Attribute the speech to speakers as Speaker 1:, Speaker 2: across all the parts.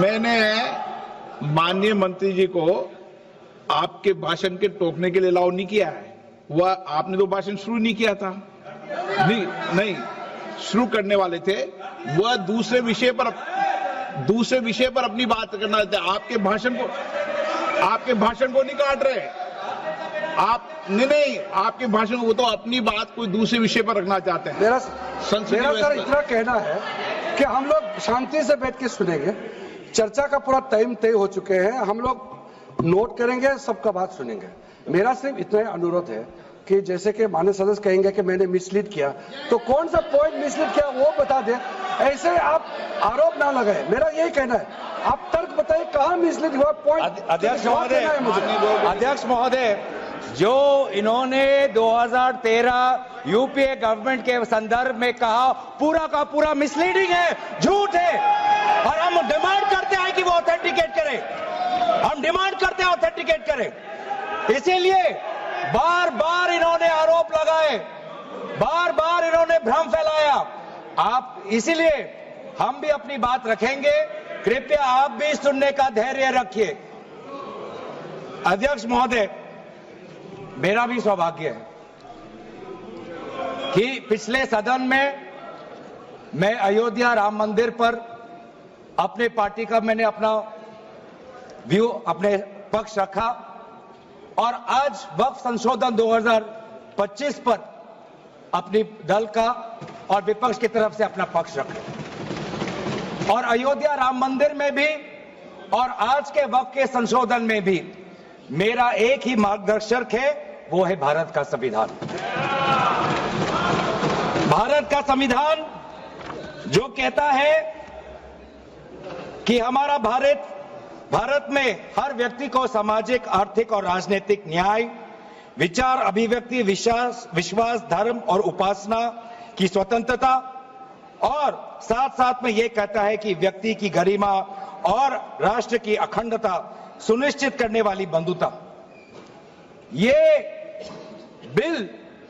Speaker 1: मैंने माननीय मंत्री जी को आपके भाषण के टोकने के लिए अलाउ नहीं किया है। वह आपने तो भाषण शुरू नहीं किया था, नहीं शुरू करने वाले थे। वह दूसरे विषय पर अपनी बात करना चाहते। आपके भाषण को नहीं काट रहे आप। नहीं आपके भाषण को, वो तो अपनी बात कोई दूसरे विषय पर रखना चाहते हैं।
Speaker 2: मेरा सर इतना कहना है कि हम लोग शांति से बैठ के सुनेंगे। चर्चा का पूरा टाइम तय हो चुके हैं, हम लोग नोट करेंगे, सबका बात सुनेंगे। मेरा सिर्फ इतना अनुरोध है कि जैसे कि माननीय सदस्य कहेंगे कि मैंने मिसलीड किया, तो कौन सा पॉइंट मिसलीड किया वो बता दे। ऐसे आप आरोप ना लगाए, मेरा यही कहना है। आप तर्क बताइए कहाँ मिसलीड हुआ पॉइंट।
Speaker 3: अध्यक्ष महोदय, जो इन्होंने 2013 यूपीए गवर्नमेंट के संदर्भ में कहा, पूरा का पूरा मिसलीडिंग है, झूठ है। और हम डिमांड करते हैं कि वो ऑथेंटिकेट करें, हम डिमांड करते हैं ऑथेंटिकेट करें। इसीलिए बार बार इन्होंने आरोप लगाए, बार बार इन्होंने भ्रम फैलाया। आप इसीलिए हम भी अपनी बात रखेंगे, कृपया आप भी सुनने का धैर्य रखिए। अध्यक्ष महोदय, मेरा भी सौभाग्य है कि पिछले सदन में मैं अयोध्या राम मंदिर पर अपने पार्टी का मैंने अपना व्यू, अपने पक्ष रखा, और आज वक्फ संशोधन 2025 पर अपनी दल का और विपक्ष की तरफ से अपना पक्ष रखा। और अयोध्या राम मंदिर में भी और आज के वक्फ के संशोधन में भी मेरा एक ही मार्गदर्शक है, वो है भारत का संविधान। भारत का संविधान जो कहता है कि हमारा भारत में हर व्यक्ति को सामाजिक, आर्थिक और राजनीतिक न्याय, विचार, अभिव्यक्ति, विश्वास, धर्म और उपासना की स्वतंत्रता, और साथ साथ में यह कहता है कि व्यक्ति की गरिमा और राष्ट्र की अखंडता सुनिश्चित करने वाली बंधुता। ये बिल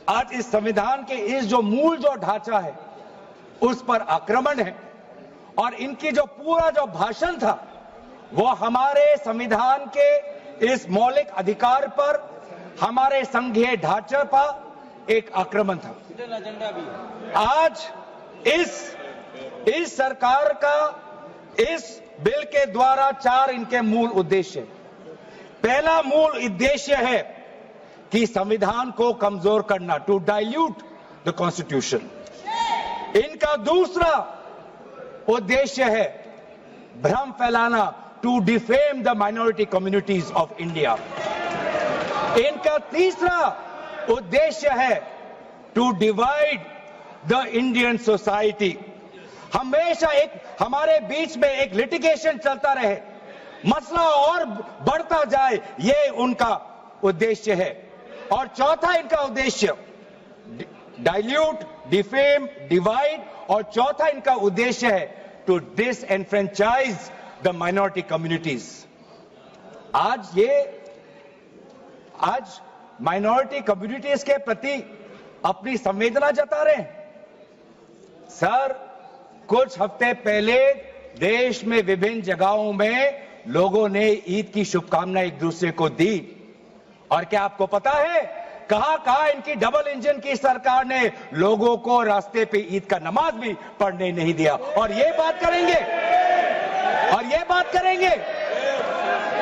Speaker 3: आज इस संविधान के इस जो मूल जो ढांचा है उस पर आक्रमण है, और इनकी जो पूरा जो भाषण था वो हमारे संविधान के इस मौलिक अधिकार पर, हमारे संघीय ढांचे पर एक आक्रमण था। आज इस सरकार का इस बिल के द्वारा 4 इनके मूल उद्देश्य। पहला मूल उद्देश्य है कि संविधान को कमजोर करना, टू डाइल्यूट द कॉन्स्टिट्यूशन। इनका दूसरा उद्देश्य है भ्रम फैलाना, to defame the minority communities of India. इनका तीसरा उद्देश्य है to divide the Indian society. हमेशा एक हमारे बीच में एक लिटिगेशन चलता रहे, मसला और बढ़ता जाए, ये उनका उद्देश्य है। और चौथा इनका उद्देश्य डाइल्यूट, डिफेम, डिवाइड, और चौथा इनका उद्देश्य है to disenfranchise the minority communities. आज माइनॉरिटी कम्युनिटीज के प्रति अपनी संवेदना जता रहे हैं। सर, कुछ हफ्ते पहले देश में विभिन्न जगहों में लोगों ने ईद की शुभकामनाएं एक दूसरे को दी, और क्या आपको पता है कहां इनकी डबल इंजन की सरकार ने लोगों को रास्ते पे ईद का नमाज भी पढ़ने नहीं दिया। और ये बात करेंगे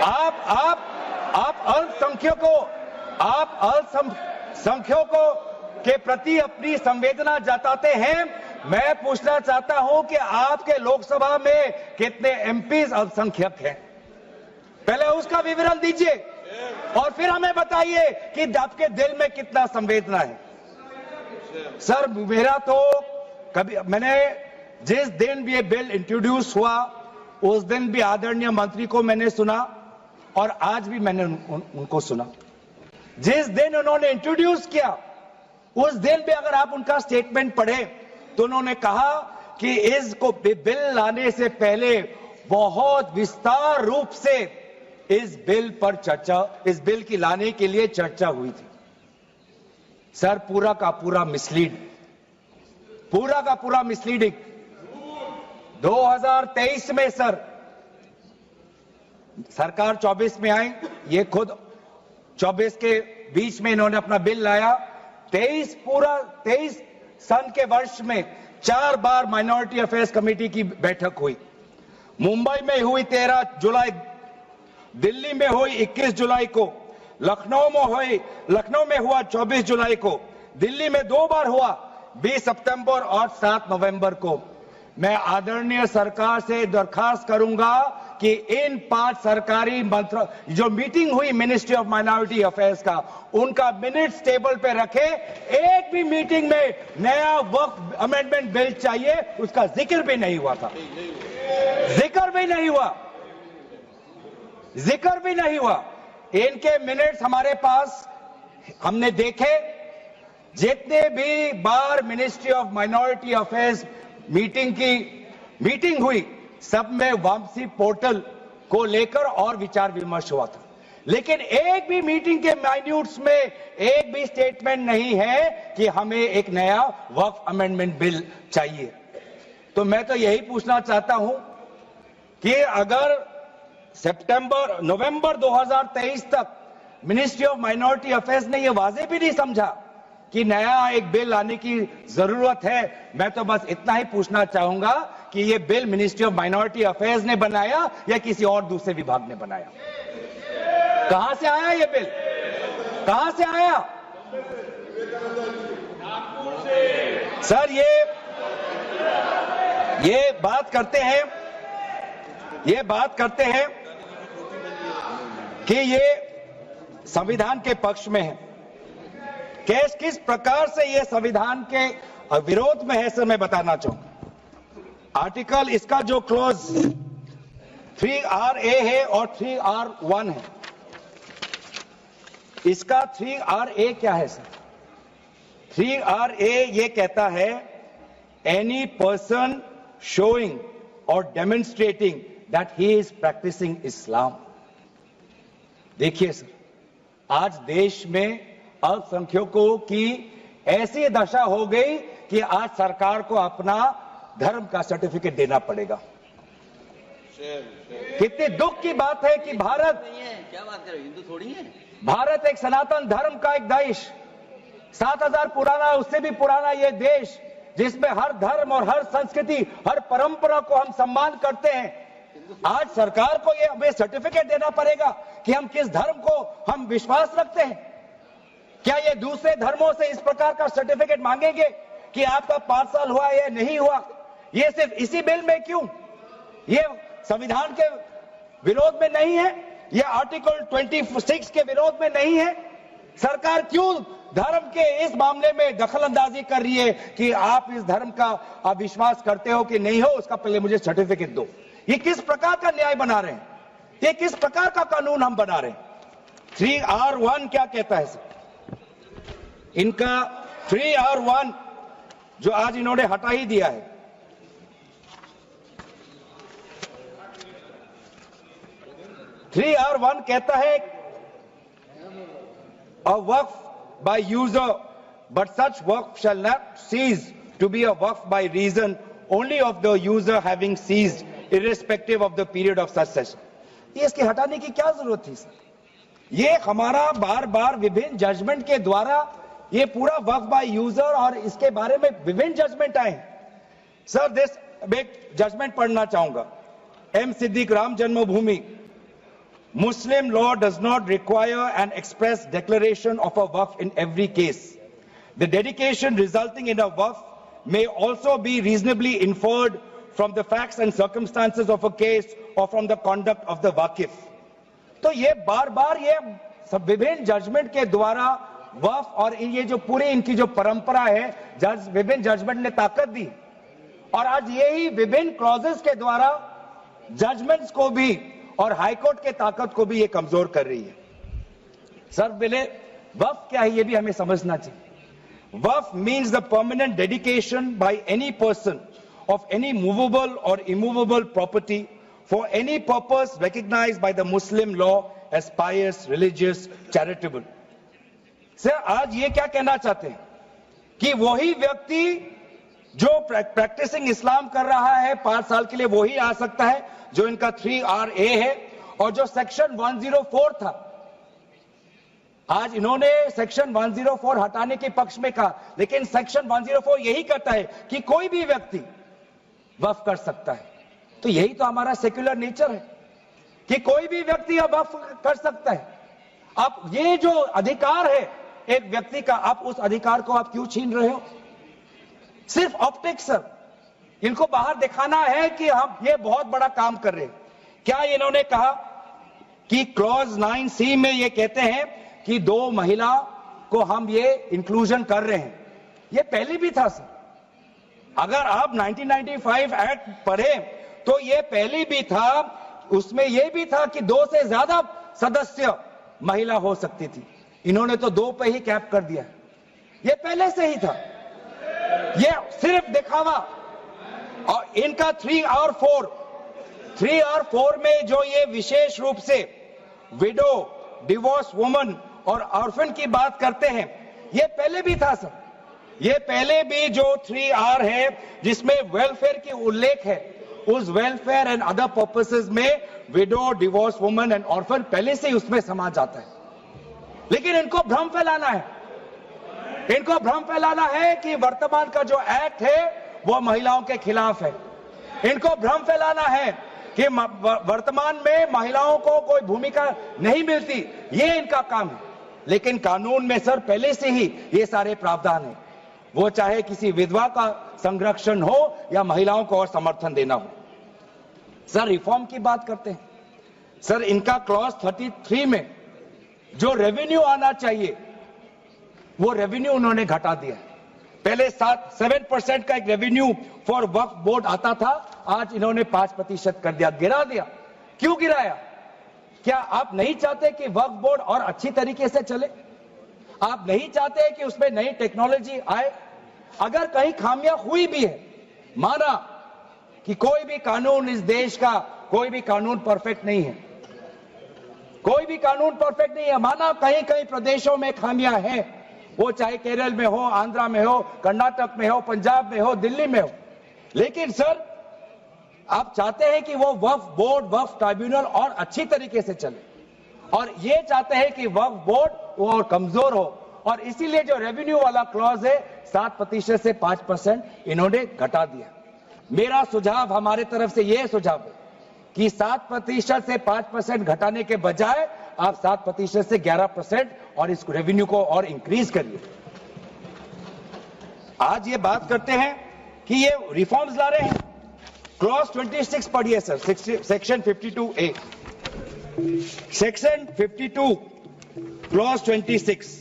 Speaker 3: आप अल्पसंख्यकों के प्रति अपनी संवेदना जताते हैं। मैं पूछना चाहता हूं कि आपके लोकसभा में कितने एमपीज अल्पसंख्यक हैं? पहले उसका विवरण दीजिए और फिर हमें बताइए कि आपके दिल में कितना संवेदना है। सर, मेरा तो मैंने जिस दिन भी ये बिल इंट्रोड्यूस हुआ उस दिन भी आदरणीय मंत्री को मैंने सुना, और आज भी मैंने उनको सुना। जिस दिन उन्होंने इंट्रोड्यूस किया उस दिन भी अगर आप उनका स्टेटमेंट पढ़े तो उन्होंने कहा कि इसको बिल लाने से पहले बहुत विस्तार रूप से इस बिल की लाने के लिए चर्चा हुई थी। सर, पूरा का पूरा मिसलीडिंग। 2023 में सर सरकार 24 में आई, ये खुद 24 के बीच में इन्होंने अपना बिल लाया। 23 सन के वर्ष में 4 बार माइनॉरिटी अफेयर्स कमेटी की बैठक हुई। मुंबई में हुई 13 जुलाई, दिल्ली में हुई 21 जुलाई को, लखनऊ में हुआ 24 जुलाई को, दिल्ली में 2 बार हुआ 20 सितंबर और 7 नवंबर को। मैं आदरणीय सरकार से दरखास्त करूंगा कि इन 5 सरकारी मंत्री जो मीटिंग हुई मिनिस्ट्री ऑफ माइनॉरिटी अफेयर्स का, उनका मिनट्स टेबल पे रखे। एक भी मीटिंग में नया वक्फ अमेंडमेंट बिल चाहिए उसका जिक्र भी नहीं हुआ था, जिक्र भी नहीं हुआ। इनके मिनट्स हमारे पास, हमने देखे। जितने भी बार ministry of minority affairs meeting हुई, सब में वापसी पोर्टल को लेकर और विचार विमर्श हुआ था, लेकिन एक भी मीटिंग के माइन्यूट्स में एक भी स्टेटमेंट नहीं है कि हमें एक नया वक्फ अमेंडमेंट बिल चाहिए। तो मैं तो यही पूछना चाहता हूं कि अगर नवंबर 2023 तक मिनिस्ट्री ऑफ माइनॉरिटी अफेयर्स ने यह वाजे भी नहीं समझा कि नया एक बिल लाने की जरूरत है, मैं तो बस इतना ही पूछना चाहूंगा कि ये bill ministry of minority affairs ने बनाया या किसी और दूसरे विभाग ने बनाया? कहां से आया ये बिल? कहां से आया? सर ये बात करते हैं कि ये संविधान के पक्ष में है। किस प्रकार से ये संविधान के विरोध में है सर, मैं बताना चाहूंगा। आर्टिकल, इसका जो क्लॉज 3RA है और 3R1 है। इसका 3RA क्या है सर? 3RA ये कहता है any person showing or demonstrating that he is practising Islam. देखिए सर, आज देश में अल्पसंख्यकों की ऐसी दशा हो गई कि आज सरकार को अपना धर्म का सर्टिफिकेट देना पड़ेगा। कितने दुख की बात है कि भारत,
Speaker 4: क्या बात कर रहे हो, हिंदू थोड़ी है।
Speaker 3: भारत एक सनातन धर्म का एक देश, 7000 पुराना, उससे भी पुराना ये देश, जिसमें हर धर्म और हर संस्कृति, हर परंपरा को हम सम्मान करते हैं। आज सरकार को ये हमें सर्टिफिकेट देना पड़ेगा कि हम किस धर्म को हम विश्वास रखते हैं। क्या ये दूसरे धर्मों से इस प्रकार का सर्टिफिकेट मांगेंगे कि आपका 5 साल हुआ या नहीं हुआ? ये सिर्फ इसी बिल में क्यों? ये संविधान के विरोध में नहीं है? ये आर्टिकल 26 के विरोध में नहीं है? सरकार क्यों धर्म के इस मामले में दखलंदाजी कर रही है कि आप इस धर्म का आप विश्वास करते हो कि नहीं हो, उसका पहले मुझे सर्टिफिकेट दो? ये किस प्रकार का न्याय बना रहे हैं? ये किस प्रकार का कानून हम बना रहे हैं? 3R1 क्या कहता है सर? इनका 3R1 जो आज इन्होंने हटा ही दिया है, (3R1) कहता है a waqf by user, but such waqf shall not cease to be a waqf by reason only of the user having ceased, irrespective of the period of such cession. ये इसके हटाने की क्या जरूरत थी सर? ये हमारा बार बार विभिन्न जजमेंट के द्वारा ये पूरा वक्फ बाय यूजर और इसके बारे में विभिन्न जजमेंट आए सर। दिस एक जजमेंट पढ़ना चाहूंगा। M Siddique, Ram Janmabhoomi, Muslim law does not require an express declaration of a waqf in every case. The dedication resulting in a waqf may also be reasonably inferred from the facts and circumstances of a case or from the conduct of the waqif. तो ये बार बार ये सब विभिन्न judgement के द्वारा वक्फ और ये जो पूरी इनकी जो परंपरा है, विभिन्न जजमेंट ने ताकत दी और आज यही विभिन्न क्लॉजेस के द्वारा जजमेंट्स को भी और हाईकोर्ट के ताकत को भी ये कमजोर कर रही है। सर बोले वक्फ क्या है ये भी हमें समझना चाहिए। Waqf means the permanent dedication by any person of any movable or immovable property for any purpose recognised by the Muslim law as pious, religious, charitable. Sir आज ये क्या कहना चाहते हैं कि वही व्यक्ति जो प्रैक्टिसिंग इस्लाम कर रहा है 5 साल के लिए वही आ सकता है, जो इनका 3RA है, और जो सेक्शन 104 था, आज इन्होंने सेक्शन 104 हटाने के पक्ष में कहा, लेकिन सेक्शन 104 यही कहता है कि कोई भी व्यक्ति वक्फ कर सकता है। तो यही तो हमारा सेक्युलर नेचर है कि कोई भी व्यक्ति अब वक्फ कर सकता है। अब ये जो अधिकार है एक व्यक्ति का, आप उस अधिकार को आप क्यों छीन रहे हो? सिर्फ ऑप्टिक्स सर, इनको बाहर दिखाना है कि हम ये बहुत बड़ा काम कर रहे हैं। क्या इन्होंने कहा कि क्लॉज 9C में ये कहते हैं कि 2 महिला को हम ये इंक्लूजन कर रहे हैं? ये पहले भी था सर। अगर आप 1995 एक्ट पढ़े तो ये पहले भी था, उसमें ये भी था कि 2 से ज्यादा सदस्य महिला हो सकती थी। इन्होंने तो 2 पे ही कैप कर दिया। ये पहले से ही था, ये सिर्फ दिखावा। और इनका 3 और 4 में जो ये विशेष रूप से विडो, डिवोर्स वुमन और ऑर्फन की बात करते हैं, ये पहले भी था सर। ये पहले भी जो 3R है जिसमें वेलफेयर की उल्लेख है, उस वेलफेयर एंड अदर पर्पसेस में window, divorce woman and orphan पहले से ही उसमें समा जाता है। लेकिन इनको भ्रम फैलाना है, इनको भ्रम फैलाना है कि वर्तमान का जो एक्ट है वो महिलाओं के खिलाफ है। इनको भ्रम फैलाना है कि वर्तमान में महिलाओं को कोई भूमिका नहीं मिलती, ये इनका काम है। लेकिन कानून में सर पहले से ही ये सारे प्रावधान है, वो चाहे किसी विधवा का संरक्षण हो या महिलाओं को और समर्थन देना हो। सर रिफॉर्म की बात करते हैं सर, इनका क्लॉज 33 में जो रेवेन्यू आना चाहिए वो रेवेन्यू उन्होंने घटा दिया। पहले 7% का एक रेवेन्यू फॉर वक्फ बोर्ड आता था, आज इन्होंने 5% कर दिया, गिरा दिया। क्यों गिराया? क्या आप नहीं चाहते कि वक्फ बोर्ड और अच्छी तरीके से चले? आप नहीं चाहते कि उसमें नई टेक्नोलॉजी आए? अगर कहीं खामियां हुई भी है, माना कि कोई भी कानून इस देश का, कोई भी कानून परफेक्ट नहीं है, कोई भी कानून परफेक्ट नहीं है, माना कहीं कहीं प्रदेशों में खामियां हैं, वो चाहे केरल में हो, आंध्रा में हो, कर्नाटक में हो, पंजाब में हो, दिल्ली में हो, लेकिन सर आप चाहते हैं कि वो वक्फ बोर्ड, वक्फ ट्राइब्यूनल और अच्छी तरीके से चले, और ये चाहते हैं कि वक्फ बोर्ड वो और कमजोर हो, और इसीलिए जो रेवेन्यू वाला क्लॉज है 7% से 5% इन्होंने घटा दिया। मेरा सुझाव, हमारे तरफ से यह सुझाव है कि 7% से 5% घटाने के बजाय आप 7% से 11% और इस रेवेन्यू को और इंक्रीज करिए। आज ये बात करते हैं कि ये रिफॉर्म्स ला रहे हैं। क्लॉज 26 पढ़िए sir, section 52A, section 52 clause 26।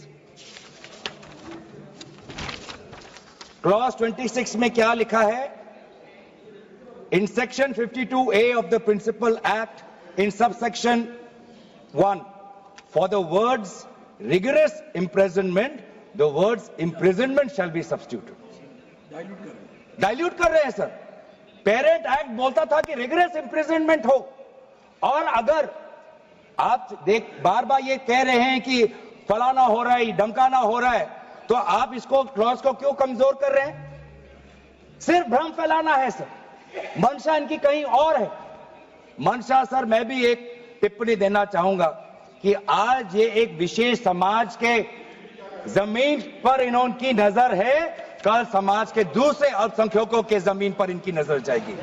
Speaker 3: Clause 26 में क्या लिखा है? In section 52A of the Principal Act, in subsection 1, for the words rigorous imprisonment, the words imprisonment shall be substituted. Dilute कर रहे हैं सर। पेरेंट एक्ट बोलता था कि रिगरस इम्प्रिजनमेंट हो, और अगर आप बार बार ये कह रहे हैं कि फलाना हो रहा है, धमकाना हो रहा है, तो आप इसको क्लॉज को क्यों कमजोर कर रहे हैं? सिर्फ भ्रम फैलाना है सर। मंशा इनकी कहीं और है। मंशा सर, मैं भी एक टिप्पणी देना चाहूंगा कि आज ये एक विशेष समाज के जमीन पर इनकी नजर है, कल समाज के दूसरे अल्पसंख्यकों के जमीन पर इनकी नजर जाएगी।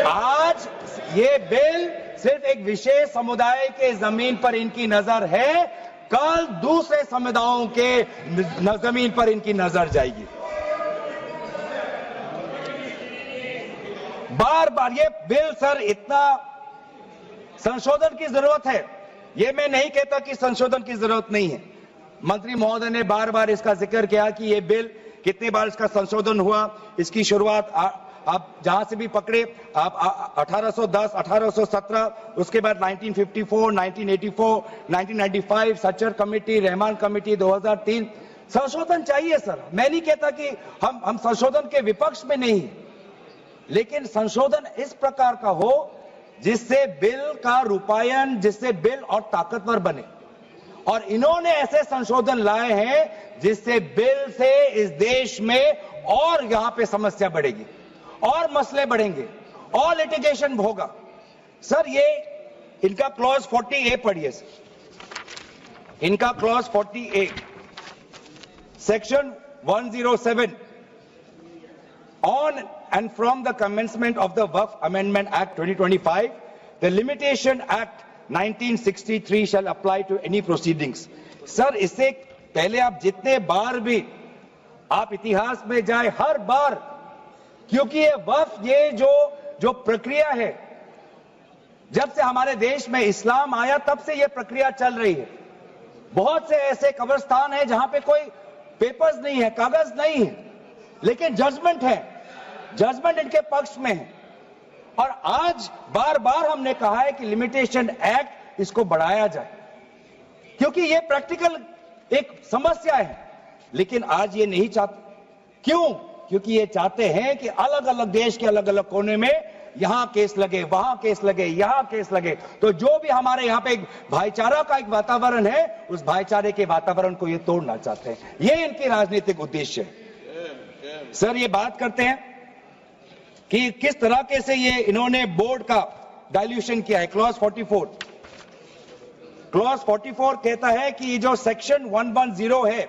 Speaker 3: आज ये बिल सिर्फ एक विशेष समुदाय के जमीन पर इनकी नजर है, कल दूसरे समुदायों के जमीन पर इनकी नजर जाएगी। बार बार ये बिल सर, इतना संशोधन की जरूरत है, ये मैं नहीं कहता कि संशोधन की जरूरत नहीं है। मंत्री महोदय ने बार बार इसका जिक्र किया कि ये बिल कितनी बार इसका संशोधन हुआ। इसकी शुरुआत आप जहां से भी पकड़े, आप 1810, 1817, उसके बाद 1954, 1984, 1995, सच्चर कमेटी, रहमान कमेटी 2003। संशोधन चाहिए सर, मैं नहीं कहता कि हम संशोधन के विपक्ष में नहीं, लेकिन संशोधन इस प्रकार का हो जिससे बिल का रूपायन, जिससे बिल और ताकतवर बने। और इन्होंने ऐसे संशोधन लाए हैं जिससे बिल से इस देश में और यहां पे समस्या बढ़ेगी और मसले बढ़ेंगे और लिटिगेशन होगा। सर ये इनका क्लॉज 40A पढ़िए सर। इनका clause 40A section 107 on and from the commencement of the Waqf Amendment Act 2025, the Limitation Act 1963 shall apply to any proceedings. Sir इससे पहले आप जितने बार भी आप इतिहास में जाए, हर बार, क्योंकि ये वक्फ ये जो प्रक्रिया है, जब से हमारे देश में इस्लाम आया तब से ये प्रक्रिया चल रही है। बहुत से ऐसे कब्रिस्तान हैं जहां पे कोई पेपर्स नहीं है, कागज नहीं है, लेकिन जजमेंट है, जजमेंट इनके पक्ष में है। और आज बार बार हमने कहा है कि लिमिटेशन एक्ट इसको बढ़ाया जाए, क्योंकि ये प्रैक्टिकल एक समस्या है। लेकिन आज ये नहीं चाहते। क्यों? क्योंकि ये चाहते हैं कि अलग अलग देश के अलग अलग कोने में यहां केस लगे, वहां केस लगे, यहां केस लगे। तो जो भी हमारे यहां पे एक भाईचारा का एक वातावरण है, उस भाईचारे के वातावरण को ये तोड़ना चाहते हैं। ये इनकी राजनीतिक उद्देश्य है। सर ये बात करते हैं कि किस तरह से ये इन्होंने बोर्ड का डाइल्यूशन किया है। क्लॉज 44, क्लॉज 44 कहता है कि ये जो सेक्शन 110 है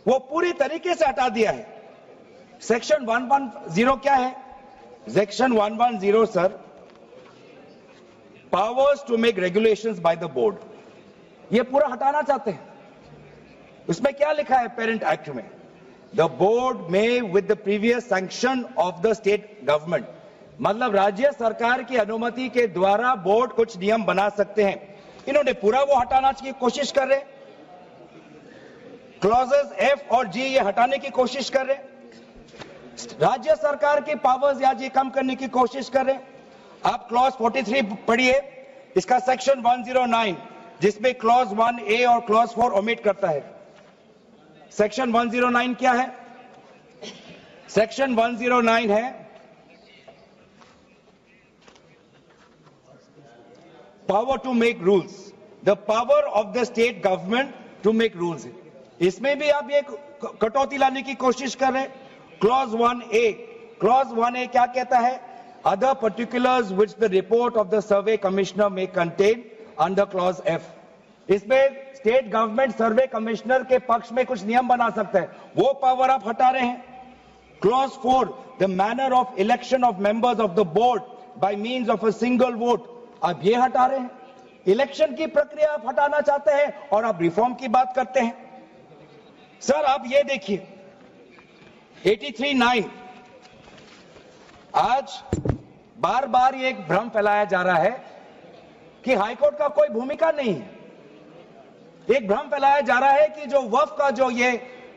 Speaker 3: वो पूरी तरीके से हटा दिया है। सेक्शन 110 क्या है? Section 110 sir, powers to make regulations by the board, ये पूरा हटाना चाहते हैं। उसमें क्या लिखा है पेरेंट एक्ट में? द बोर्ड में with the previous sanction of the state government, मतलब राज्य सरकार की अनुमति के द्वारा बोर्ड कुछ नियम बना सकते हैं। इन्होंने पूरा वो हटाना की कोशिश कर रहे। क्लॉजेस F और G ये हटाने की कोशिश कर रहे, राज्य सरकार की पावर्स या जी कम करने की कोशिश कर रहे। आप क्लॉज 43 पढ़िए, इसका सेक्शन 109 जिसमें क्लॉज 1A और क्लॉज 4 ओमिट करता है। सेक्शन 109 क्या है? सेक्शन 109 है power to make rules, the power of the state government to make rules. इसमें भी आप ये कटौती लाने की कोशिश कर रहे हैं। क्लॉज 1A, क्लॉज 1A क्या कहता है? Other particulars which the report of the survey commissioner में कंटेन अंडर क्लॉज F। इसमें स्टेट गवर्नमेंट सर्वे कमिश्नर के पक्ष में कुछ नियम बना सकता है, वो पावर आप हटा रहे हैं। Clause 4, the manner of election of members of the board by means of a single vote, आप ये हटा रहे हैं। इलेक्शन की प्रक्रिया आप हटाना चाहते हैं और आप रिफॉर्म की बात करते हैं। सर आप ये देखिए 83(9), आज बार बार ये एक भ्रम फैलाया जा रहा है कि हाईकोर्ट का कोई भूमिका नहीं है। एक भ्रम फैलाया जा रहा है कि जो वक्फ का जो ये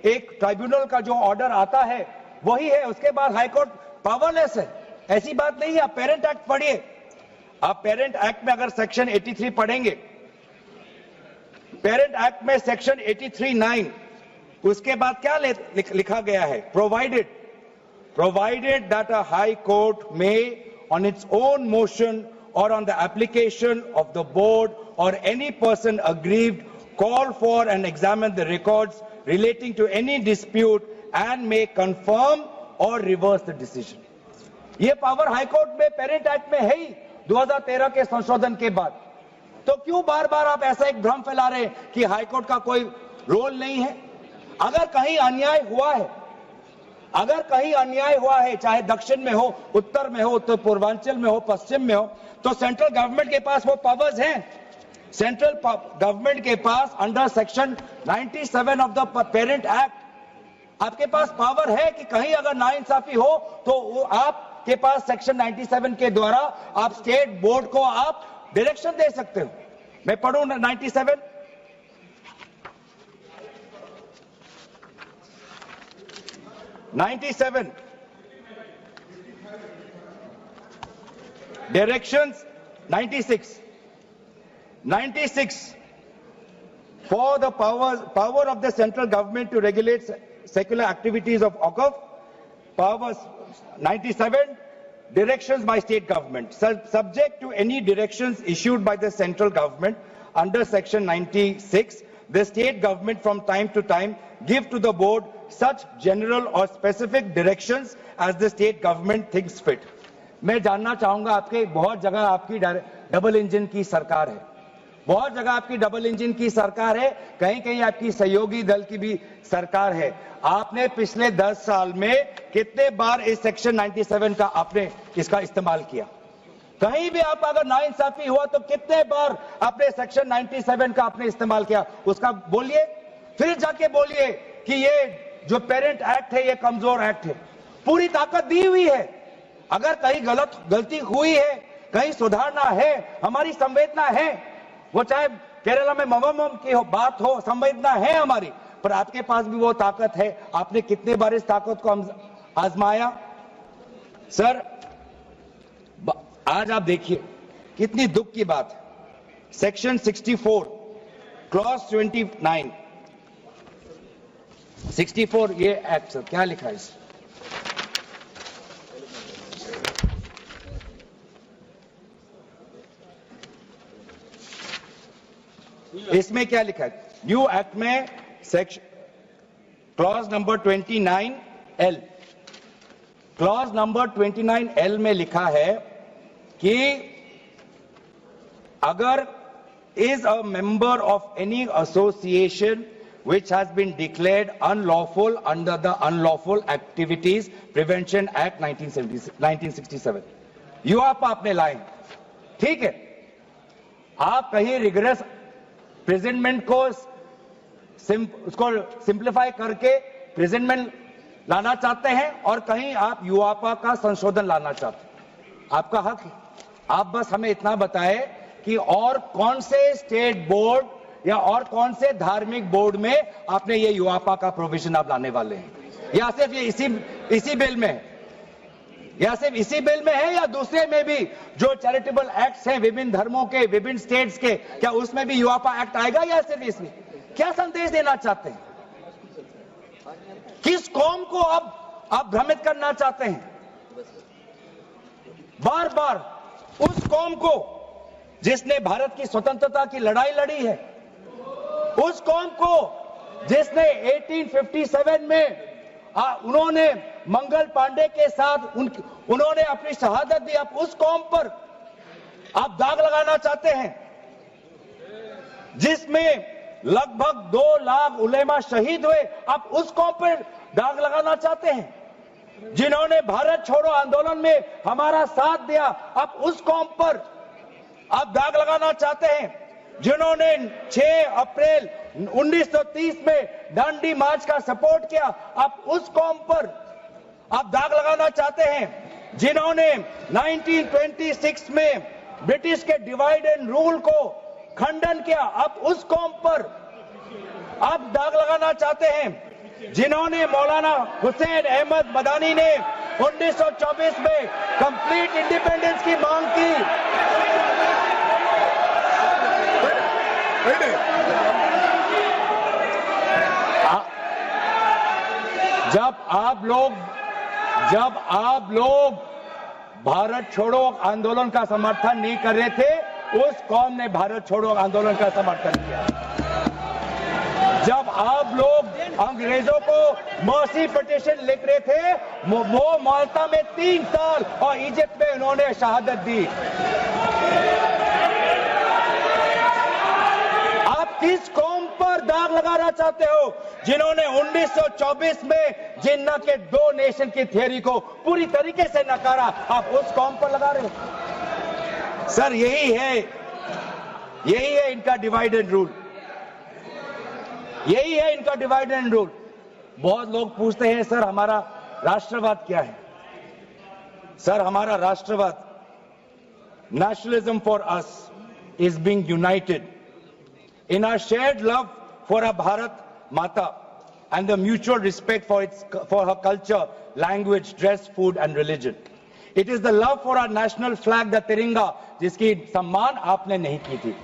Speaker 3: एक ट्राइब्यूनल का जो ऑर्डर आता है वही है, उसके बाद हाईकोर्ट पावरलेस है। ऐसी बात नहीं है। आप पेरेंट एक्ट पढ़िए, आप पेरेंट एक्ट में अगर सेक्शन 83 पढ़ेंगे, पेरेंट एक्ट में सेक्शन 83(9), उसके बाद क्या लिखा गया है? Provided that a high court में on its own motion or on the application of the board or any person aggrieved call for and examine the records relating to any dispute and may confirm or reverse the decision. ये power high court में parent act में है ही 2013 के संशोधन के बाद। तो क्यों बार बार आप ऐसा एक भ्रम फैला रहे हैं कि हाई कोर्ट का कोई रोल नहीं है? अगर कहीं अन्याय हुआ है, अगर कहीं अन्याय हुआ है, चाहे दक्षिण में हो, उत्तर में हो, उत्तर पूर्वांचल में हो, पश्चिम में हो, तो सेंट्रल गवर्नमेंट के पास वो पावर्स हैं। सेंट्रल गवर्नमेंट के पास under section 97 of the parent act आपके पास पावर है कि कहीं अगर नाइंसाफी हो तो वो आपके पास सेक्शन 97 के द्वारा आप स्टेट बोर्ड को आप डायरेक्शन दे सकते हो। मैं पढ़ूं 97, directions 96 for the power of the central government to regulate secular activities of Waqf, powers 97 directions by state government subject to any directions issued by the central government under section 96. The state government from time to time give to the board such general or specific directions as the state government thinks fit. मैं जानना चाहूंगा, आपके बहुत जगह आपकी double engine की सरकार है, बहुत जगह आपकी डबल इंजन की सरकार है, कहीं कहीं आपकी सहयोगी दल की भी सरकार है। आपने पिछले 10 साल में कितने बार इस सेक्शन 97 का आपने इसका इस्तेमाल किया? कहीं भी आप अगर नाइंसाफी हुआ तो कितने बार आपने सेक्शन 97 का आपने इस्तेमाल किया? उसका बोलिए, फिर जाके बोलिए कि ये जो पेरेंट एक्ट है ये कमजोर एक्ट है। पूरी ताकत दी हुई है, अगर कहीं गलती हुई है, कहीं सुधारना है, हमारी संवेदना है, वो चाहे केरला में मवम की बात हो, संवेदना है हमारी, पर आपके पास भी वो ताकत है। आपने कितने बार इस ताकत को आजमाया? सर आज आप देखिए कितनी दुख की बात है। सेक्शन 64 क्लॉज 29 64 ये एक्ट, सर क्या लिखा है इस? इसमें क्या लिखा है? न्यू एक्ट में section clause number 29L, clause number 29L में लिखा है कि अगर is a member of any association which has been declared unlawful under the Unlawful Activities Prevention Act 1967, you आप आपने लाए, ठीक है, आप कहीं रिगरस प्रेजेंटमेंट को उसको सिंप्लीफाई करके प्रेजेंटमेंट लाना चाहते हैं और कहीं आप यूआपा का संशोधन लाना चाहते हैं, आपका हक है। आप बस हमें इतना बताएं कि और कौन से स्टेट बोर्ड या और कौन से धार्मिक बोर्ड में आपने ये यूआपा का प्रोविजन आप लाने वाले हैं, या सिर्फ ये इसी बिल में है, या सिर्फ इसी बिल में है, या दूसरे में भी जो चैरिटेबल एक्ट्स हैं विभिन्न धर्मों के, विभिन्न स्टेट्स के, क्या उसमें भी यूआपा एक्ट आएगा या सिर्फ इसमें? क्या संदेश देना चाहते हैं? किस कौम को आप भ्रमित करना चाहते हैं? बार बार उस कौम को जिसने भारत की स्वतंत्रता की लड़ाई लड़ी है, उस कौम को जिसने 1857 में उन्होंने मंगल पांडे के साथ उन्होंने अपनी शहादत दी, आप उस कौम पर आप दाग लगाना चाहते हैं जिसमें लगभग 2 लाख उलेमा शहीद हुए, आप उस कौम पर दाग लगाना चाहते हैं जिन्होंने भारत छोड़ो आंदोलन में हमारा साथ दिया, आप उस कौम पर आप दाग लगाना चाहते हैं जिन्होंने 6 अप्रैल 1930 में दांडी मार्च का सपोर्ट किया, आप उस कौम पर आप दाग लगाना चाहते हैं जिन्होंने 1926 में ब्रिटिश के डिवाइड एंड रूल को खंडन किया, आप उस कौम पर आप दाग लगाना चाहते हैं जिन्होंने मौलाना हुसैन अहमद मदानी ने 1924 में कंप्लीट इंडिपेंडेंस की मांग की। जब आप लोग भारत छोड़ो आंदोलन का समर्थन नहीं कर रहे थे, उस कौम ने भारत छोड़ो आंदोलन का समर्थन किया। जब आप लोग अंग्रेजों को मर्सी पिटीशन लिख रहे थे, वो माल्टा में 3 साल और इजिप्ट में उन्होंने शहादत दी। आप किस कौम पर दाग लगाना चाहते हो जिन्होंने 1924 में जिन्ना के 2 नेशन की थियरी को पूरी तरीके से नकारा, आप उस कौम पर लगा रहे हो? सर यही है इनका डिवाइड एंड रूल, यही है इनका डिवाइड एंड रूल। बहुत लोग पूछते हैं सर हमारा राष्ट्रवाद क्या है? सर हमारा राष्ट्रवाद, nationalism for us is being United in our shared love for our Bharat Mata and the mutual respect for her culture, language, dress, food and religion. It is the love for our national flag, the Tiringa, जिसकी सम्मान आपने नहीं की थी.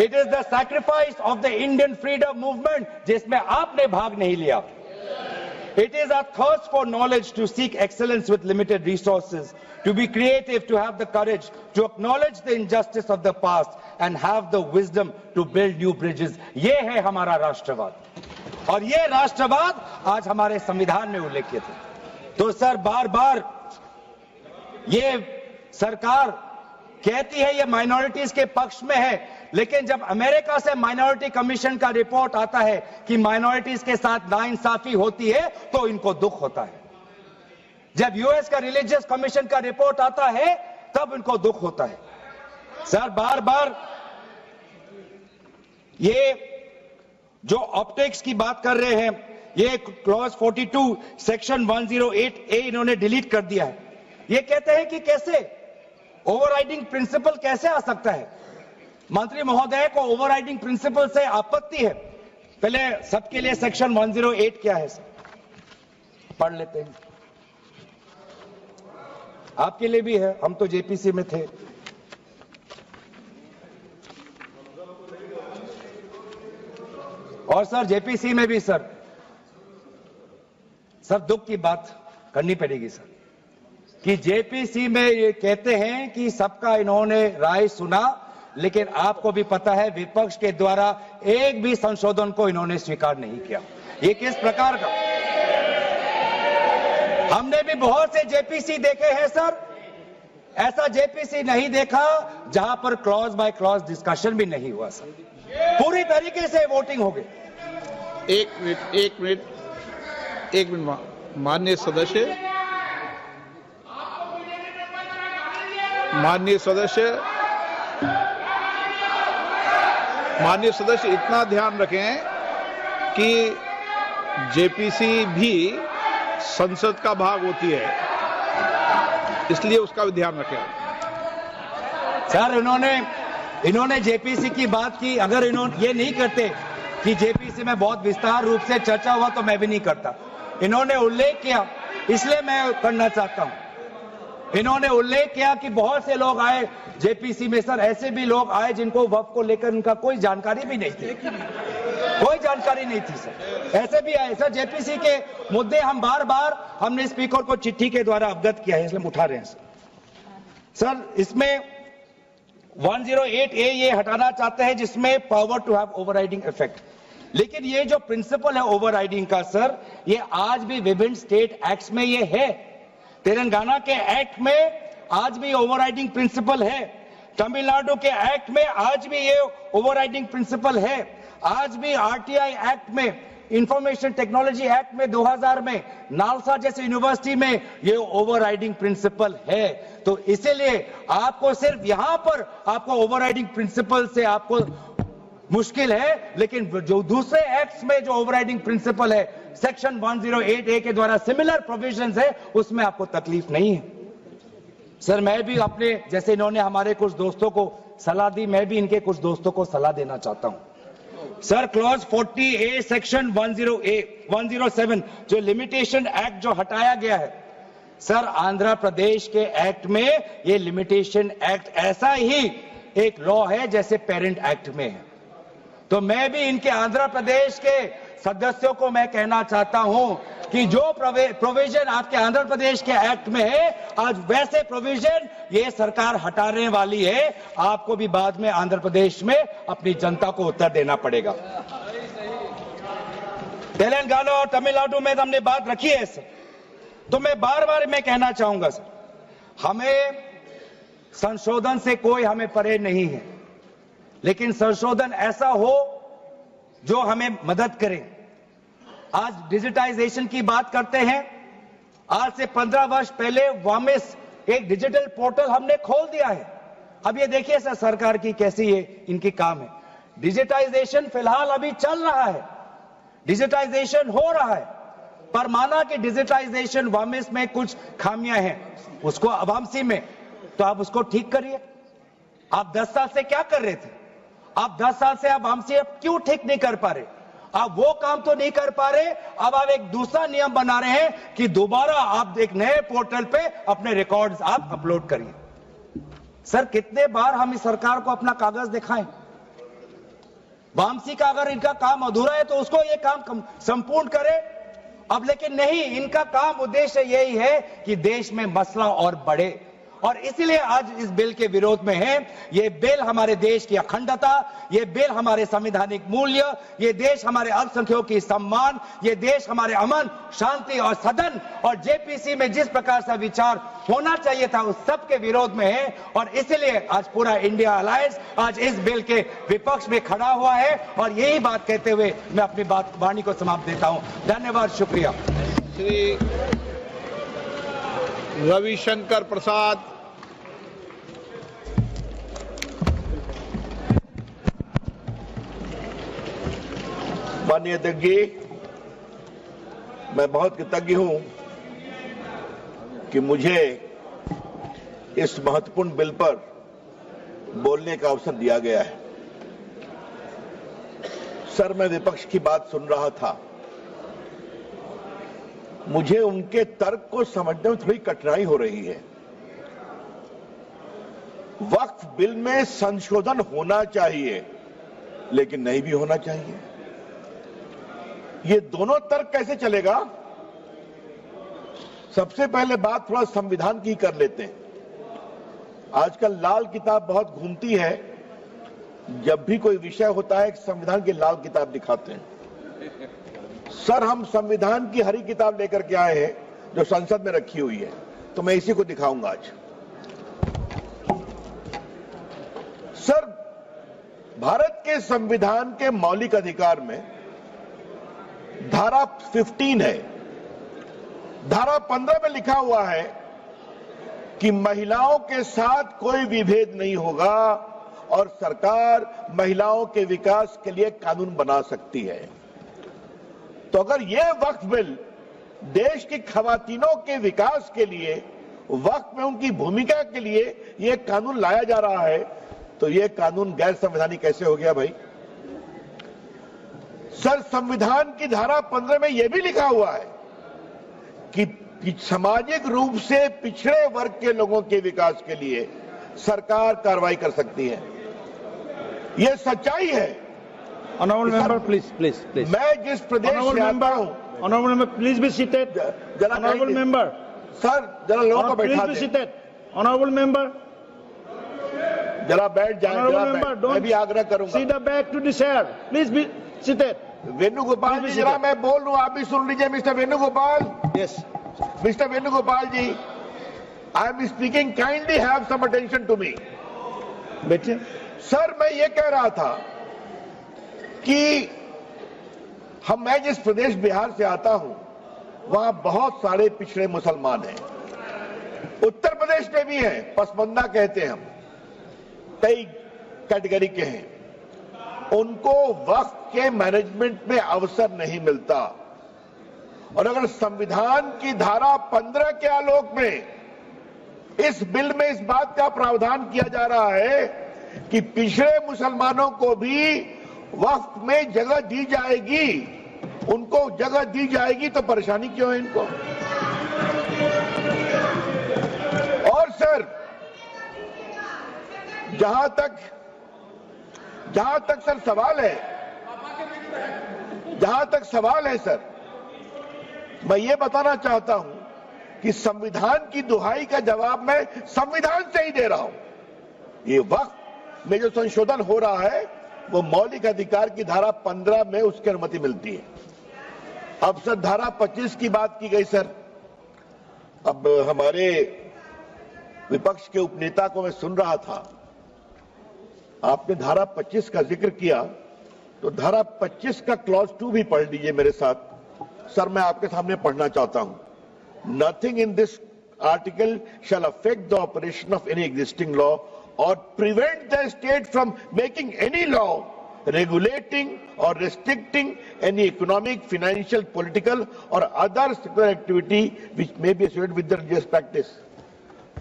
Speaker 3: It is the sacrifice of the Indian freedom movement, जिसमें आपने भाग नहीं लिया. It is our thirst for knowledge, to seek excellence with limited resources, to be creative, to have the courage, to acknowledge the injustice of the past and have the wisdom to build new bridges. ये है हमारा राष्ट्रवाद, और ये राष्ट्रवाद आज हमारे संविधान में उल्लेखित है. तो सर बार बार ये सरकार कहती है ये माइनॉरिटीज के पक्ष में है, लेकिन जब अमेरिका से माइनॉरिटी कमीशन का रिपोर्ट आता है कि माइनॉरिटीज के साथ नाइंसाफी होती है तो इनको दुख होता है। जब यूएस का रिलीजियस कमीशन का रिपोर्ट आता है तब इनको दुख होता है। सर बार बार ये जो ऑप्टिक्स की बात कर रहे हैं, ये क्लॉज 42 सेक्शन 108A इन्होंने डिलीट कर दिया है। ये कहते हैं कि कैसे ओवरराइडिंग प्रिंसिपल कैसे आ सकता है। मंत्री महोदय को ओवरराइडिंग प्रिंसिपल से आपत्ति है। पहले सबके लिए सेक्शन 108 क्या है सर पढ़ लेते हैं, आपके लिए भी है, हम तो जेपीसी में थे। और सर जेपीसी में भी सर दुख की बात करनी पड़ेगी सर कि जेपीसी में ये कहते हैं कि सबका इन्होंने राय सुना, लेकिन आपको भी पता है विपक्ष के द्वारा एक भी संशोधन को इन्होंने स्वीकार नहीं किया। ये किस प्रकार का, हमने भी बहुत से जेपीसी देखे हैं सर, ऐसा जेपीसी नहीं देखा जहां पर क्लॉज बाय क्लॉज डिस्कशन भी नहीं हुआ सर, पूरी तरीके से वोटिंग हो गई।
Speaker 1: एक मिनट माननीय सदस्य इतना ध्यान रखें कि जेपीसी भी संसद का भाग होती है, इसलिए उसका भी ध्यान रखें।
Speaker 3: सर इन्होंने जेपीसी की बात की, अगर इन्होंने ये नहीं करते कि जेपीसी में बहुत विस्तार रूप से चर्चा हुआ तो मैं भी नहीं करता। इन्होंने उल्लेख किया इसलिए मैं करना चाहता हूं। इन्होंने उल्लेख किया कि बहुत से लोग आए जेपीसी में सर, ऐसे भी लोग आए जिनको वक्फ को लेकर उनका कोई जानकारी भी नहीं थी, कोई जानकारी नहीं थी सर, ऐसे भी आए सर। जेपीसी के मुद्दे हम बार बार हमने स्पीकर को चिट्ठी के द्वारा अवगत किया है, इसलिए हम उठा रहे हैं सर। इसमें 108A ये हटाना चाहते हैं जिसमें power to have overriding effect, लेकिन ये जो प्रिंसिपल है ओवरराइडिंग का सर, ये आज भी विभिन्न स्टेट एक्ट्स में ये है। तेलंगाना के एक्ट में आज भी ओवरराइडिंग प्रिंसिपल है, तमिलनाडु के एक्ट में आज भी ये ओवरराइडिंग प्रिंसिपल है, आज भी आरटीआई एक्ट में, इंफॉर्मेशन टेक्नोलॉजी एक्ट में 2000 में, नालसा जैसे यूनिवर्सिटी में ये ओवरराइडिंग प्रिंसिपल है। तो इसीलिए आपको सिर्फ यहां पर आपको ओवरराइडिंग प्रिंसिपल से आपको मुश्किल है, लेकिन जो दूसरे एक्ट्स में जो ओवरराइडिंग प्रिंसिपल है सेक्शन 108A के द्वारा सिमिलर प्रोविजंस है, उसमें आपको तकलीफ नहीं है सर। मैं भी अपने जैसे इन्होंने हमारे कुछ दोस्तों को सलाह दी, मैं भी इनके कुछ दोस्तों को सलाह देना चाहता हूं सर। क्लॉज 40A सेक्शन 107 जो लिमिटेशन एक्ट जो हटाया गया है सर, आंध्र प्रदेश के एक्ट में ये लिमिटेशन एक्ट ऐसा ही एक लॉ है जैसे पेरेंट एक्ट में है। तो मैं भी इनके आंध्र प्रदेश के सदस्यों को मैं कहना चाहता हूं कि जो प्रोविजन आपके आंध्र प्रदेश के एक्ट में है, आज वैसे प्रोविजन ये सरकार हटाने वाली है। आपको भी बाद में आंध्र प्रदेश में अपनी जनता को उत्तर देना पड़ेगा। तेलंगाना और तमिलनाडु में हमने बात रखी है सर, तो मैं बार बार मैं कहना चाहूंगा सर, हमें संशोधन से कोई हमें परे नहीं है, लेकिन संशोधन ऐसा हो जो हमें मदद करे। आज डिजिटाइजेशन की बात करते हैं, आज से 15 वर्ष पहले वामिस एक डिजिटल पोर्टल हमने खोल दिया है। अब ये देखिए सर सरकार की कैसी ये इनकी काम है। डिजिटाइजेशन फिलहाल अभी चल रहा है, डिजिटाइजेशन हो रहा है, पर माना कि डिजिटाइजेशन वामिस में कुछ खामियां हैं, उसको अवामसी में, तो आप उसको ठीक करिए। आप 10 साल से क्या कर रहे थे? आप 10 साल से आप हमसे क्यों ठीक नहीं कर पा रहे? आप वो काम तो नहीं कर पा रहे, अब आप एक दूसरा नियम बना रहे हैं कि दोबारा आप एक नए पोर्टल पे अपने रिकॉर्ड्स आप अपलोड करिए। सर कितने बार हम इस सरकार को अपना कागज दिखाएं? वामसी का अगर इनका काम अधूरा है तो उसको ये काम संपूर्ण करे। अब लेकिन नहीं, इनका काम उद्देश्य यही है कि देश में मसला और बढ़े, और इसलिए आज इस बिल के विरोध में है। ये बिल हमारे देश की अखंडता, ये बिल हमारे संवैधानिक मूल्य, ये देश हमारे अल्पसंख्यकों की सम्मान, ये देश हमारे अमन, शांति और सदन और जेपीसी में जिस प्रकार से विचार होना चाहिए था उस सब के विरोध में है। और इसलिए आज पूरा इंडिया अलायंस आज इस बिल के विपक्ष में खड़ा हुआ है। और यही बात कहते हुए मैं अपनी वाणी को समाप्त देता हूं। धन्यवाद, शुक्रिया।
Speaker 1: श्री रविशंकर प्रसाद।
Speaker 5: माननीय अध्यक्ष जी, मैं बहुत कृतज्ञ हूं कि मुझे इस महत्वपूर्ण बिल पर बोलने का अवसर दिया गया है। सर, मैं विपक्ष की बात सुन रहा था। मुझे उनके तर्क को समझने में थोड़ी कठिनाई हो रही है। वक्फ बिल में संशोधन होना चाहिए, लेकिन नहीं भी होना चाहिए। ये दोनों तर्क कैसे चलेगा? सबसे पहले बात थोड़ा संविधान की कर लेते हैं। आजकल लाल किताब बहुत घूमती है। जब भी कोई विषय होता है संविधान की लाल किताब दिखाते हैं। सर, हम संविधान की हरी किताब लेकर के आए हैं जो संसद में रखी हुई है, तो मैं इसी को दिखाऊंगा आज। सर, भारत के संविधान के मौलिक अधिकार में धारा 15 है। धारा 15 में लिखा हुआ है कि महिलाओं के साथ कोई विभेद नहीं होगा और सरकार महिलाओं के विकास के लिए कानून बना सकती है। तो अगर यह वक्फ बिल देश की खवातीनों के विकास के लिए, वक्फ में उनकी भूमिका के लिए यह कानून लाया जा रहा है, तो यह कानून गैर संवैधानिक कैसे हो गया भाई? सर, संविधान की धारा 15 में यह भी लिखा हुआ है कि सामाजिक रूप से पिछड़े वर्ग के लोगों के विकास के लिए सरकार कार्रवाई कर सकती है। यह सच्चाई है।
Speaker 6: Honorable member, please.
Speaker 5: मैं जिस प्रदेश से आता हूं,
Speaker 6: Honorable member, please be seated. Honorable member,
Speaker 5: sir जरा लोगों को
Speaker 6: please
Speaker 5: बैठा
Speaker 6: be
Speaker 5: दें।
Speaker 6: seated. Honorable member,
Speaker 5: जरा बैठ जाएं।
Speaker 6: Honorable
Speaker 5: जरा
Speaker 6: member,
Speaker 5: बैठ, मैं भी आग्रह करूंगा।
Speaker 6: sit back to the chair. Please be seated.
Speaker 5: Venugopal जी, जरा मैं बोल रहा हूं, आप भी सुन लीजिए। Mister Venugopal,
Speaker 6: Yes.
Speaker 5: Mister Venugopal ji, I am speaking, kindly have some attention to me.
Speaker 6: बैठिए।
Speaker 5: सर, मैं ये कह रहा था कि मैं जिस प्रदेश बिहार से आता हूं, वहां बहुत सारे पिछड़े मुसलमान हैं। उत्तर प्रदेश में भी हैं, पसमंदा कहते हैं हम, कई कैटेगरी के हैं। उनको वक्फ के मैनेजमेंट में अवसर नहीं मिलता। और अगर संविधान की धारा 15 के आलोक में इस बिल में इस बात का प्रावधान किया जा रहा है कि पिछड़े मुसलमानों को भी वक्फ में जगह दी जाएगी, उनको जगह दी जाएगी, तो परेशानी क्यों है इनको? और सर, जहां तक सर सवाल है सर, मैं ये बताना चाहता हूं कि संविधान की दुहाई का जवाब मैं संविधान से ही दे रहा हूं। ये वक्फ में जो संशोधन हो रहा है वो मौलिक अधिकार की धारा 15 में उसकी अनुमति मिलती है। अब सर धारा 25 की बात की गई सर। अब हमारे विपक्ष के उपनेता को मैं सुन रहा था, आपने धारा 25 का जिक्र किया, तो धारा 25 का क्लॉज 2 भी पढ़ लीजिए मेरे साथ। सर, मैं आपके सामने पढ़ना चाहता हूं। Nothing in this article shall affect the operation of any existing law or prevent the state from making any law regulating or restricting any economic, financial, political or other secular activity which may be associated with the religious practice.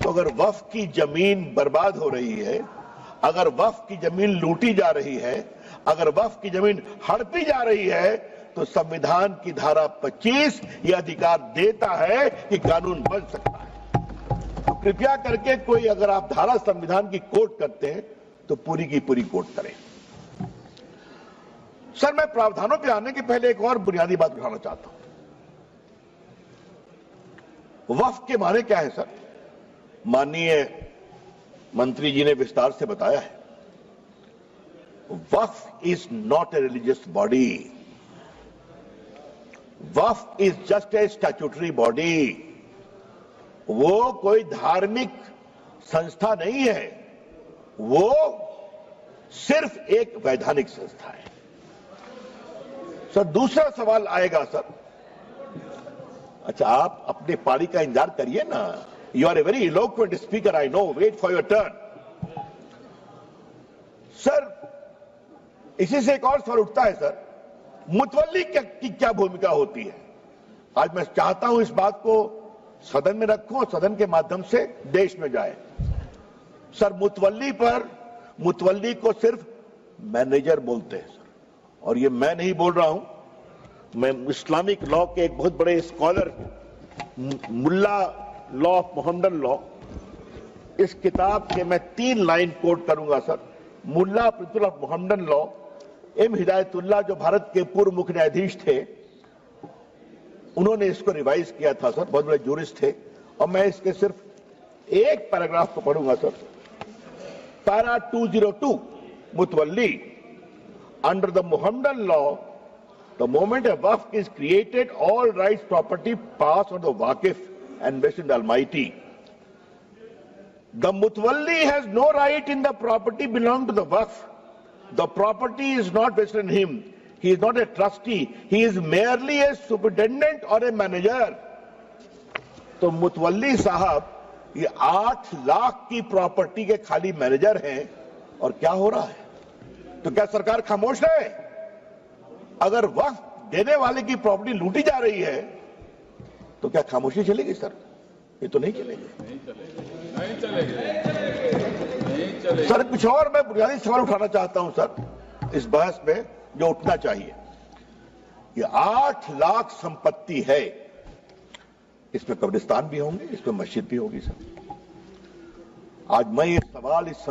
Speaker 5: तो अगर वक्फ की जमीन बर्बाद हो रही है, अगर वक्फ की जमीन लूटी जा रही है, अगर वक्फ की जमीन हड़पी जा रही है, तो संविधान की धारा 25 ये अधिकार देता है कि कानून बन सकता है। कृपया करके कोई अगर आप धारा संविधान की कोट करते हैं तो पूरी की पूरी कोट करें। सर, मैं प्रावधानों पे आने के पहले एक और बुनियादी बात उठाना चाहता हूं। वक्फ के माने क्या है सर? माननीय मंत्री जी ने विस्तार से बताया है, waqf is not a religious body, waqf is just a statutory body. वो कोई धार्मिक संस्था नहीं है, वो सिर्फ एक वैधानिक संस्था है। सर, दूसरा सवाल आएगा सर, अच्छा आप अपने पारी का इंतजार करिए ना, you are a very eloquent speaker, I know, wait for your turn. Sir, इसी से एक और सवाल उठता है सर, मुतवल्ली की क्या भूमिका होती है? आज मैं चाहता हूं इस बात को सदन में रखूं और सदन के माध्यम से देश में जाए। सर, मुतवल्ली को सिर्फ मैनेजर बोलते हैं सर, और ये मैं नहीं बोल रहा हूं, मैं इस्लामिक लॉ के एक बहुत बड़े scholar Mulla law of Mohammedan law, इस किताब के मैं 3 लाइन कोट करूंगा sir. Mulla principle of Mohammedan law, M Hidayatullah जो भारत के पूर्व मुख्य न्यायाधीश थे, उन्होंने इसको रिवाइज किया था सर, बहुत बड़े जूरिस्ट थे, और मैं इसके सिर्फ एक पैराग्राफ को पढ़ूंगा sir. Para 202, mutawalli, under the Mohammedan law, the moment a waqf is created, all rights property pass on the waqif and vested in the Almighty. The mutawalli has no right in the property belonging to the waqf. The property is not vested in him. He is not a trustee. He is merely a superintendent or a manager. तो मुतवल्ली साहब ये 8 लाख की property के खाली manager हैं, और क्या हो रहा है? तो क्या सरकार खामोश है? अगर वक्फ देने वाले की प्रॉपर्टी लूटी जा रही है तो क्या खामोशी चलेगी सर? ये तो नहीं चलेगी। सर, कुछ और मैं बुनियादी सवाल उठाना चाहता हूं सर इस बहस में, जो उठना चाहिए। ये 8 लाख संपत्ति है, इसमें कब्रिस्तान भी होंगे, इसमें मस्जिद भी होगी सर। आज मैं ये सवाल इस